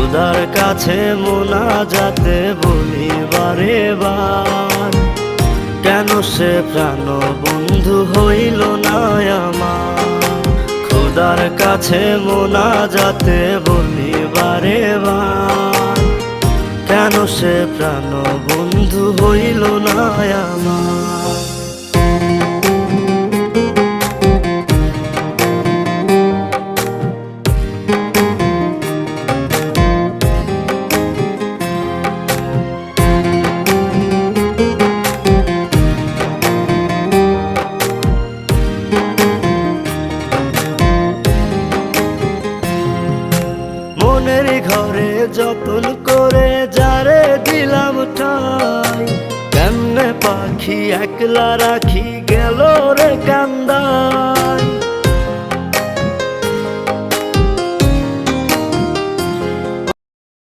খোদার কাছে মোনাজাতে বলি বারে বার, কেন সে প্রাণ বন্ধু হইল না আমার। খোদার কাছে মোনাজাতে বলি বারে বার, কেন সে প্রাণ বন্ধু হইল না আমার। মনের ঘরে যতন করে যারে দিলাম ঠাই, কেমনে পাখি একলা রাখি গেল রে কান্দা।